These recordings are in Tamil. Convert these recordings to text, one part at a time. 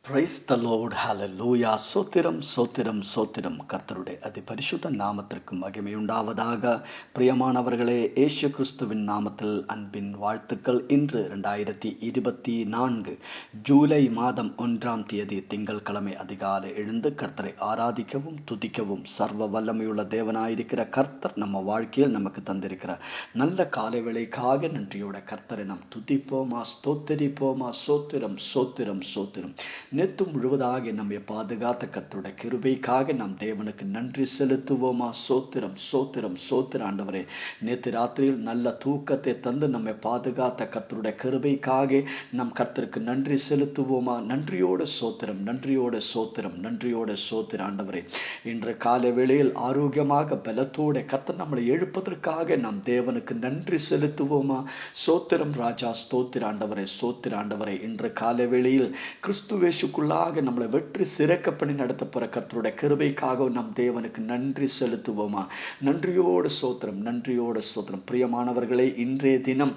பிரைஸ் த லார்ட், ஹalleluya. சோத்திரம் சோத்திரம் சோத்திரம். கர்த்தருடைய அதிபரிசுத்த நாமத்திற்கு மகிமை உண்டாவதாக. பிரியமானவர்களே, இயேசு கிறிஸ்துவின் நாமத்தில் அன்பின் வாழ்த்துக்கள். இன்று 2024 ஜூலை மாதம் 1ஆம் தேதி திங்கட்கிழமை அதிகாலை எழுந்து கர்த்தரை ஆராதிக்கவும் துதிக்கவும் சர்வ வல்லமையுள்ள தேவனாயிருக்கிற கர்த்தர் நம்ம வாழ்க்கையில் நமக்கு தந்திருக்கிற நல்ல காலை வேளைக்காக நன்றியோட கர்த்தரை நாம் துதிப்போமா, ஸ்தோத்திரிப்போமா. சோத்திரம் சோத்திரம் சோத்திரம். நேற்று முழுவதாக நம்மை பாதுகாத்த கர்த்தருடைய கிருபைக்காக நாம் தேவனுக்கு நன்றி செலுத்துவோமா. சோத்திரம் சோத்திரம் சோத்திரம். ஆண்டவரே, நேற்று ராத்திரியில் நல்ல தூக்கத்தை தந்து நம்மை பாதுகாத்த கர்த்தருடைய கிருபைக்காக நாம் கர்த்தருக்கு நன்றி செலுத்துவோமா. நன்றியோட சோத்திரம், நன்றியோட சோத்திரம், நன்றியோட சோத்திரம். ஆண்டவரே, இன்று காலை வேளையில் ஆரோக்கியமாக பலத்தோட கர்த்தர் நம்மளை எழுப்பதற்காக நாம் தேவனுக்கு நன்றி செலுத்துவோமா. சோத்திரம் ராஜா, ஸ்தோத்திர ஆண்டவரே, ஸ்தோத்திர ஆண்டவரே. இன்று காலை வேளையில் கிறிஸ்துவேசுக்குள்ளாக நம்மளை வெற்றி சிறக்க பண்ணி நடத்த போற கர்த்தருடைய கிருபைக்காக நம் தேவனுக்கு நன்றி செலுத்துவோமா. நன்றியோட சோத்திரம், நன்றியோட சோத்திரம். பிரியமானவர்களே, இன்றைய தினம்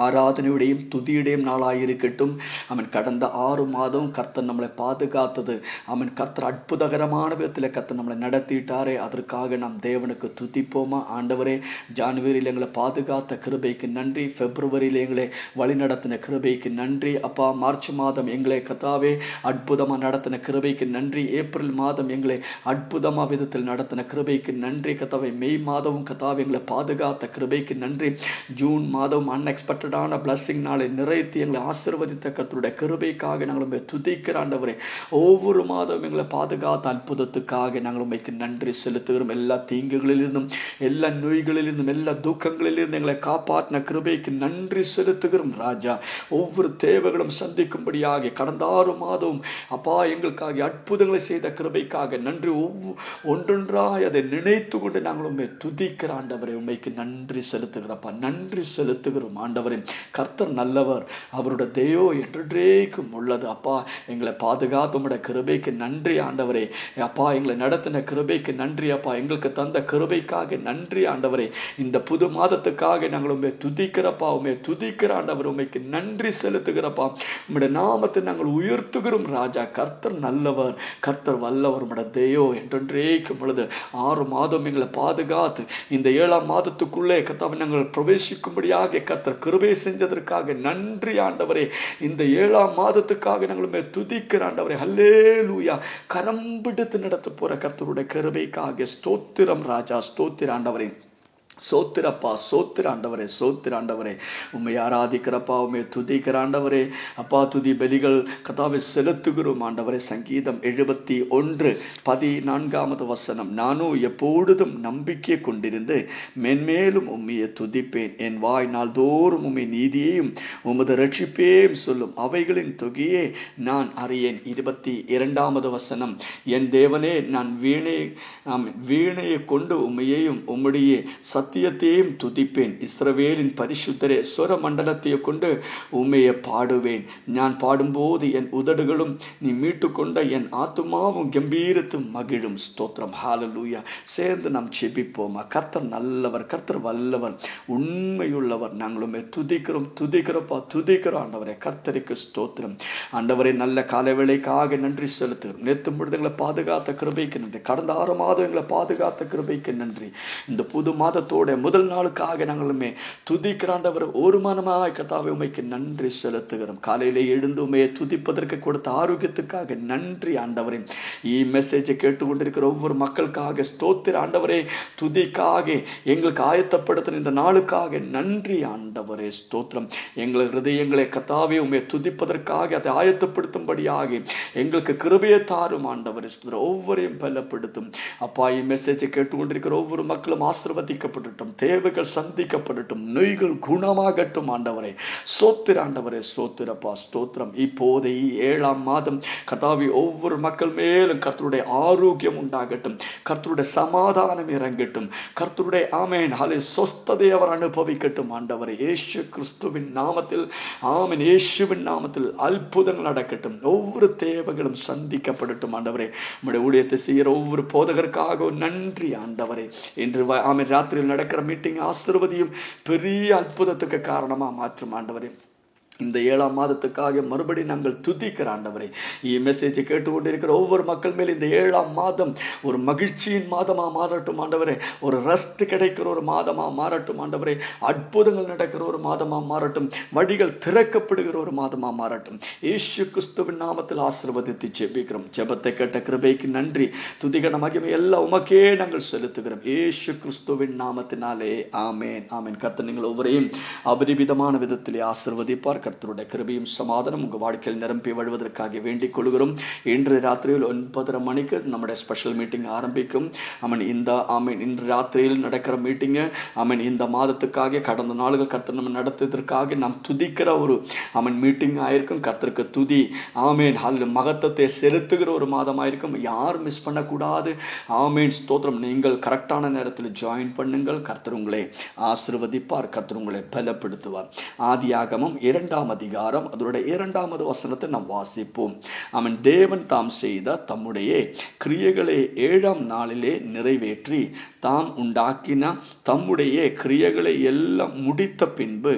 ஆராதனையுடையும் துதியுடையும் நாளாயிருக்கட்டும். அவன் கடந்த 6 மாதம் கர்த்தர் நம்மளை பாதுகாத்தது. அவன் கர்த்தர் அற்புதகரமான விதத்தில் கர்த்தர் நம்மளை நடத்திட்டாரே, அதற்காக நாம் தேவனுக்கு துதிப்போமா. ஆண்டவரே, ஜான்வரியில் எங்களை பாதுகாத்த கிருபைக்கு நன்றி. பிப்ரவரியில் எங்களை வழி நடத்தின கிருபைக்கு நன்றி. அப்பா, மார்ச் மாதம் எங்களை கர்த்தாவே அற்புதமாக நடத்தின கிருபைக்கு நன்றி. ஏப்ரல் மாதம் எங்களை அற்புதமாக விதத்தில் நடத்தின கிருபைக்கு நன்றி. கர்த்தாவே, மே மாதமும் கர்த்தாவே எங்களை பாதுகாத்த கிருபைக்கு நன்றி. ஜூன் மாதம் அன்எக்ஸ்பெக்டடான பிளஸிங் நாளை நிறைத்து எங்களை ஆசீர்வதித்த கர்த்தருடைய கிருபைக்காக நாங்கள் துதிக்கிற ஆண்டவரே, ஒவ்வொரு மாதம் எங்களை பாதுகாத்த அற்புதத்துக்காக நாங்கள் உண்மைக்கு நன்றி செலுத்துகிறோம். எல்லா தீங்குகளிலிருந்தும், எல்லா நோய்களிலிருந்தும், எல்லா துக்கங்களிலிருந்து எங்களை காப்பாற்றின கிருபைக்கு நன்றி செலுத்துகிறோம் ராஜா. ஒவ்வொரு தேவைகளும் சந்திக்கும்படியாக கடந்த 6 மாதம் அப்பா எங்களுக்காக அற்புதங்களை செய்த கிருபைக்காக நன்றி. ஒன்றொன்றாய் அதை நினைத்து கொண்டு நாங்கள் உண்மை துதிக்கிற ஆண்டவரை உண்மைக்கு நன்றி செலுத்துகிறப்பா, நன்றி செலுத்துகிறோம் ஆண்டவரே. கர்த்தர் நல்லவர், அவருடைய தயோ என்றென்றைக்கும் உள்ளது. அப்பா, எங்களை பாதுகாத்து உம்முடைய கிருபைக்கு நன்றி ஆண்டவரே. அப்பா, எங்களை நடத்தின கிருபைக்கு நன்றி. அப்பா, எங்களுக்கு தந்த கிருபைக்காக நன்றி ஆண்டவரே. இந்த புது மாதத்துக்காக நாங்கள் உண்மை துதிக்கிறப்பா, உண்மை துதிக்கிற ஆண்டவர், உண்மைக்கு நன்றி செலுத்துகிறப்பா. உம்முடைய நாமத்தை நாங்கள் உயர்த்துகிறோம் ராஜா. கர்த்தர் நல்லவர், கர்த்தர் வல்லவர், உம்முடைய தயோ என்றென்றைக்கும் உள்ளது. 6 மாதம் எங்களை பாதுகாத்து இந்த 7ஆம் மாதத்துக்குள்ளே கர்த்தாவை நாங்கள் பிரவேசிக்கும்படியாக கர்த்தர் கிருபை செஞ்சதற்காக நன்றி ஆண்டவரே. இந்த 7ஆம் மாதத்துக்காக நாங்கள் துதிக்கிற ஆண்டவரே. ஹல்லேலூயா. கரம் பிடித்து நடத்த போற கர்த்தருடைய கிருபைக்காக ஸ்தோத்திரம் ராஜா, ஸ்தோத்திர ஆண்டவரே. சோத்திரப்பா, சோத்திர ஆண்டவரே, சோத்திர ஆண்டவரே. உண்மை ஆராதிக்கிறப்பா, உண்மை துதிக்கிற ஆண்டவரே. அப்பா, துதி பலிகள் கர்த்தாவை செலுத்துகிறோம் ஆண்டவரே. சங்கீதம் 71:14 வசனம். நானும் எப்பொழுதும் நம்பிக்கை கொண்டிருந்து மென்மேலும் உம்மையை துதிப்பேன். என் வாய் நாள்தோறும் உம்மை நீதியையும் உமது ரட்சிப்பையும் சொல்லும். அவைகளின் தொகையே நான் அறியேன். 22 வசனம். என் தேவனே, நான் வீணையை கொண்டு உம்மையையும் உம்முடைய சத்தியத்தையும் துதிப்பேன். இஸ்ரவேலின் பரிசுத்தரே, சுர மண்டலத்தையே கொண்டு உம்மையை பாடுவேன். நான் பாடும்போது என் உதடுகளும் நீ மீட்டு கொண்ட என் ஆத்துமாவும் கம்பீரத்தும் மகிழும். ஸ்தோத்திரம், ஹalleluya. சேர்ந்து நாம் ஜெபிப்போமா. கர்த்தர் நல்லவர், கர்த்தர் வல்லவர், உண்மையுள்ளவர். நாங்களும் துதிக்கிறோம், துதிக்கிறப்பா, துதிக்கிறோம் ஆண்டவரே. கர்த்தருக்கு ஸ்தோத்திரம் ஆண்டவரே. நல்ல காலை வேளைக்காக நன்றி செலுத்துகிறோம். நேற்று முழுதுங்களை பாதுகாத்த கிருபைக்கு நன்றி. கடந்த 6 மாதம் எங்களை பாதுகாத்த கிருபைக்கு நன்றி. இந்த புது மாதத்தோட முதல் நாளுக்காக நாங்களுமே துதிக்கிறாண்டவர் ஒரு மனமாய் கர்த்தாவே உமைக்கு நன்றி செலுத்துகிறோம். காலையிலே எழுந்து உமையை துதிப்பதற்கு கொடுத்த ஆரோக்கியத்துக்காக நன்றி ஆண்டவரே. மெசேஜை கேட்டுக்கொண்டிருக்கிற ஒவ்வொரு மக்களுக்காக ஸ்தோத்திர ஆண்டவரே. துதிக்காக எங்களுக்கு ஆயத்தப்படுத்தின இந்த நாளுக்காக நன்றி ஆண்டவரே. ஸ்தோத்திரம். எங்கள் ஹிருதயங்களை கர்த்தாவே உமையை துதிப்பதற்காக அதை ஆயத்தப்படுத்தும்படியாக எங்களுக்கு கிருபையை தாரும் ஆண்டவரே. ஒவ்வொரையும் பலப்படுத்தும் அப்பா. மெசேஜை கேட்டுக்கொண்டிருக்கிற ஒவ்வொரு மக்களும் ஆசீர்வதிக்கப்படட்டும், தேவைகள் சந்திக்கப்படட்டும், நோய்கள் குணமாகட்டும் ஆண்டவரே. ஸ்தோத்திர ஆண்டவரே, ஸ்தோத்திரப்பா, ஸ்தோத்திரம். இப்போது 7ஆம் மாதம் கர்த்தாவே ஒவ்வொரு மக்கள் மேலும் கர்த்தருடைய ஆரோக்கியம் உண்டாகட்டும், கர்த்தருடைய சமாதானம் இறங்கட்டும், கர்த்தருடைய ஆமென் சொஸ்ததை அவர் அனுபவிக்கட்டும் ஆண்டவரே. இயேசு கிறிஸ்துவின் நாமத்தில் ஆமென். இயேசுவின் நாமத்தில் அற்புதங்கள் நடக்கட்டும், ஒவ்வொரு தேவைகளும் சந்திக்கப்படட்டும் ஆண்டவரே. உம்முடைய ஊழியத்தை செய்கிற ஒவ்வொரு போதகருக்காக நன்றி ஆண்டவரே. இன்று ஆமென் ராத்திரியில் நடக்கிற மீட்டிங் ஆசீர்வதியும், பெரிய அற்புதத்துக்கு காரணமா மாற்றும் ஆண்டவரே. இந்த 7ஆம் மாதத்துக்காக மறுபடி நாங்கள் துதிக்கிற ஆண்டவரே, மெசேஜை கேட்டுக்கொண்டிருக்கிற ஒவ்வொரு மக்கள் மேல் இந்த 7ஆம் மாதம் ஒரு மகிழ்ச்சியின் மாதமா மாறட்டும் ஆண்டவரே. ஒரு ரெஸ்ட் கிடைக்கிற ஒரு மாதமா மாறட்டும் ஆண்டவரே. அற்புதங்கள் நடக்கிற ஒரு மாதமா மாறட்டும். வழிகள் திறக்கப்படுகிற ஒரு மாதமா மாறட்டும். இயேசு கிறிஸ்துவின் நாமத்தில் ஆசீர்வதித்து ஜெபிக்கிறோம். ஜெபத்தை கேட்ட கிருபைக்கு நன்றி. துதிகன மகிமை எல்லாம் உமக்கே நாங்கள் செலுத்துகிறோம். இயேசு கிறிஸ்துவின் நாமத்தினாலே ஆமேன், ஆமேன். கர்த்தர் நீங்கள் ஒவ்வொருவரையும் அபரிவிதமான விதத்திலே ஆசீர்வதிப்பார். கர்த்தருடைய கிருபையும் சமாதானம் உங்க வாழ்க்கையில் நிரம்பி வழுவதற்காக வேண்டிக் கொள்கிறோம். இன்று ராத்திரியில் 9:30 மணிக்கு நம்முடைய ஸ்பெஷல் மீட்டிங் ஆரம்பிக்கும். இன்று ராத்திரியில் நடக்கிற மீட்டிங் இந்த மாதத்துக்காக கடந்த நாளுக்கு கர்த்தர் நம்ம நடத்துவதற்காக நாம் துதிக்கிற ஒரு மீட்டிங் ஆயிருக்கும். கர்த்தருக்கு துதி மகத்துவத்தை செலுத்துகிற ஒரு மாதமாயிருக்கும். யாரும் மிஸ் பண்ணக்கூடாது. ஸ்தோத்திரம். நீங்கள் கரெக்டான நேரத்தில் ஜாயின் பண்ணுங்கள். கர்த்தர் உங்களை ஆசீர்வதிப்பார். கர்த்தர் உங்களை பலப்படுத்துவார். ஆதியாகமம் 2ஆம் அதிகாரம் அதனுடைய 2வது வசனத்தை நாம் வாசிப்போம். தேவன் தாம் செய்த தம்முடைய கிரியைகளை 7ஆம் நாளிலே நிறைவேற்றி தாம் உண்டாக்கின தம்முடைய கிரியைகளை எல்லாம் முடித்த பின்பு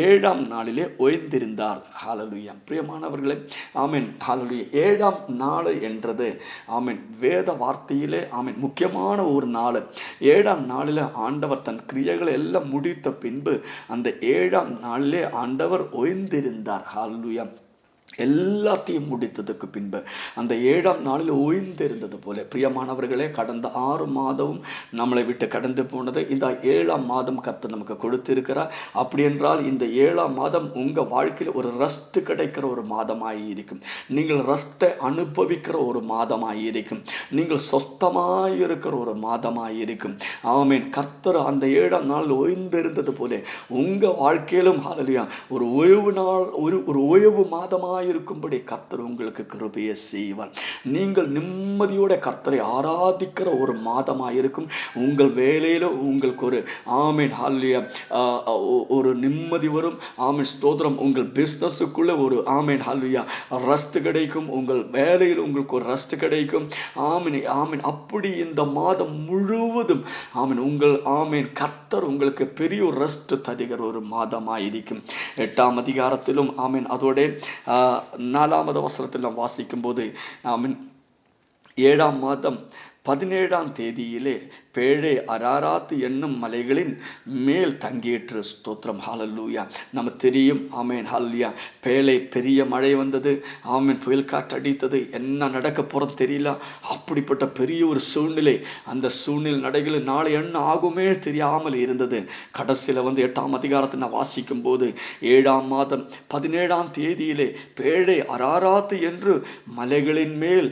7ஆம் நாளிலே ஓய்ந்திருந்தார். ஹல்லேலூயா. பிரியமானவர்களே, ஆமென், ஹல்லேலூயா. 7ஆம் நாள் என்றது வேத வார்த்தையிலே முக்கியமான ஒரு நாள். 7ஆம் நாளிலே ஆண்டவர் தன் கிரியைகளை எல்லாம் முடித்த பின்பு அந்த 7ஆம் நாளிலே ஆண்டவர் ஓய்ந்திருந்தார். ஹல்லேலூயா. எல்லாத்தையும் முடித்ததுக்கு பின்பு அந்த 7ஆம் நாளில் ஓய்ந்திருந்தது போல, பிரியமானவர்களே, கடந்த 6 மாதமும் நம்மளை விட்டு கடந்து போனது. இந்த 7ஆம் மாதம் கர்த்தர் நமக்கு கொடுத்திருக்கிறார். அப்படி என்றால் இந்த 7ஆம் மாதம் உங்க வாழ்க்கையில் ஒரு ரெஸ்ட் கிடைக்கிற ஒரு மாதமாய் இருக்கும். நீங்கள் ரெஸ்டை அனுபவிக்கிற ஒரு மாதமாய் இருக்கும். நீங்கள் சொஸ்தமாய் இருக்கிற ஒரு மாதமாய் இருக்கும். ஆமென். கர்த்தர் அந்த 7ஆம் நாள் ஓய்ந்திருந்தது போல உங்க வாழ்க்கையிலும் ஹல்லேலூயா ஒரு ஓய்வு நாள், ஒரு ஓய்வு மாதமாய் இருக்கும்படி கர்த்தர் உங்களுக்கு கிருபையை செய்வார். நீங்கள் நிம்மதியோட கர்த்தரை ஆராதிக்கிற ஒரு மாதமாயிருக்கும். உங்கள் வேலையில உங்களுக்கு ஒரு ஹல்லேலூயா ஒரு நிம்மதி வரும். ஸ்தோத்திரம். உங்கள் பிசினஸுக்குள்ள ஒரு ஹல்லேலூயா ரெஸ்ட் கிடைக்கும். உங்கள் வேலையில் உங்களுக்கு ஒரு ரெஸ்ட் கிடைக்கும். அப்படி இந்த மாதம் முழுவதும் உங்கள் கர்த்தர் உங்களுக்கு பெரிய ஒரு ரெஸ்ட் தருகிற ஒரு மாதமாயிருக்கும். 8ஆம் அதிகாரத்திலும் அதோட 4வது வசனத்தில் நாம் வாசிக்கும் போது 7ஆம் மாதம் 17ஆம் தேதியிலே பேழே அராராத் என்னும் மலைகளின் மேல் தங்கிற்று. ஸ்தோத்திரம். ஹல்லேலூயா. நம்ம தெரியும். ஹல்லேலூயா. பேழை பெரிய மழை வந்தது. புயல் காற்று அடித்தது. என்ன நடக்க போறது தெரியல. அப்படிப்பட்ட பெரிய ஒரு சூழ்நிலை. அந்த சூழ்நிலை நடைகளில் நாளை என்ன ஆகுமே தெரியாமல் இருந்தது. கடைசியில 8ஆம் அதிகாரத்தை நான் வாசிக்கும் போது 7ஆம் மாதம் 17ஆம் தேதியிலே பேழை அராராத் என்று மலைகளின் மேல்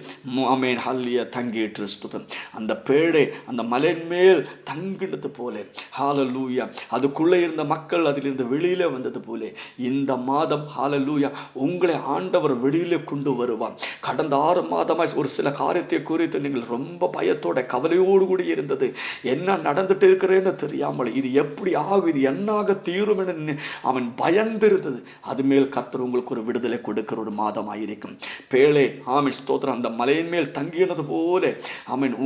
ஹல்லேலூயா தங்கிற்று. ஸ்தோத்திரம். அந்த பேழை அந்த மலை மேல் தங்கினது போல, ஹல்லேலூயா, அதுக்குள்ளே இருந்த மக்கள் அதிலிருந்து வெளியில வந்தது போல இந்த மாதம் ஹல்லேலூயா உங்களை ஆண்டவர் வெளியில கொண்டு வருவார். கடந்த 6 மாதமாய் ஒரு சில காரியத்தை குறித்து நீங்கள் ரொம்ப பயத்தோட கவலையோடு கூட இருந்தது. என்ன நடந்துட்டு இருக்கிறேன்னு தெரியாமல் இது எப்படி ஆகும், இது என்னாக தீரும் என்று பயந்திருந்தது. அது மேல் கர்த்தர் உங்களுக்கு ஒரு விடுதலை கொடுக்கிற ஒரு மாதமாயிருக்கும். பேழை ஸ்தோத்திரம் அந்த மலையின் மேல் தங்கினது போல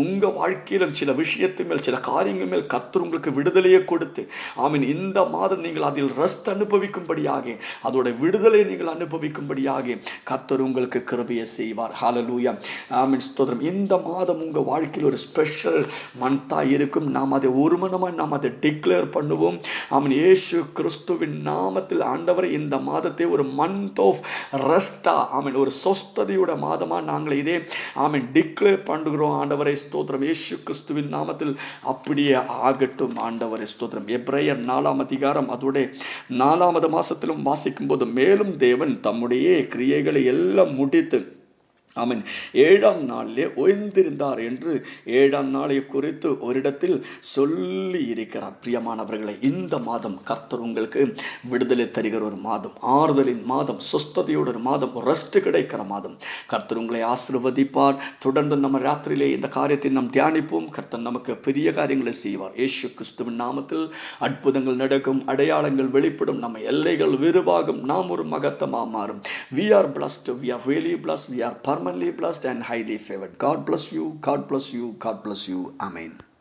உங்க வாழ்க்கையிலும் சில விஷயத்தை மேல் சில காரியங்கள் மேல் கர்த்தர் உங்களுக்கு விடுதலையை கொடுத்து இந்த மாதம் நீங்கள் அதில் ரெஸ்ட் அனுபவிக்கும்படியாக, அதோட விடுதலை நீங்கள் அனுபவிக்கும்படியாக கர்த்தர் உங்களுக்கு கிருபையை செய்வார். ஹல்லேலூயா. ஸ்தோத்திரம். இந்த மாதம் உங்க வாழ்க்கையில் ஒரு ஸ்பெஷல் மந்தா இருக்கும். நாம் அதை ஒரு மனமாய் நாம் அதை டிக்ளேர் பண்ணுவோம். இயேசு கிறிஸ்துவின் நாமத்தில் ஆண்டவர் இந்த மாதத்தை ஒரு மந்த் ஆஃப் ரெஸ்டா ஒரு சொஸ்ததையோட மாதமா நாங்கள் இதே டிக்ளேர் பண்ணுகிறோம். ஆண்டவரை ஸ்தோத்திரம். இயேசு கிறிஸ்துவின் நாமத்தில் அப்படியே ஆகட்டும். ஆண்டவரே ஸ்தோத்திரம். எபிரேயர் 4ஆம் அதிகாரம் அதோட 4வது மாசத்திலும் வாசிக்கும் போது மேலும் தேவன் தம்முடைய கிரியைகளை எல்லாம் முடித்து 7ஆம் நாளிலே ஓய்ந்திருந்தார் என்று 7ஆம் நாளை குறித்து ஒரு இடத்தில் சொல்லி இருக்கிறார். பிரியமானவர்களை, இந்த மாதம் கர்த்தர் உங்களுக்கு விடுதலை தருகிற ஒரு மாதம், ஆறுதலின் மாதம், சொஸ்ததையோட ஒரு மாதம், ரெஸ்ட் கிடைக்கிற மாதம். கர்த்தர் உங்களை ஆசீர்வதிப்பார். தொடர்ந்து நம்ம ராத்திரியிலே இந்த காரியத்தை நாம் தியானிப்போம். கர்த்தர் நமக்கு பெரிய காரியங்களை செய்வார். இயேசு கிறிஸ்துவின் நாமத்தில் அற்புதங்கள் நடக்கும், அடையாளங்கள் வெளிப்படும், நம்ம எல்லைகள் விரிவாகும், நாம் ஒரு மகத்தமா மாறும். We are blessed. We are really blessed. We are permanently blessed and highly favored. God bless you. God bless you. God bless you. Amen.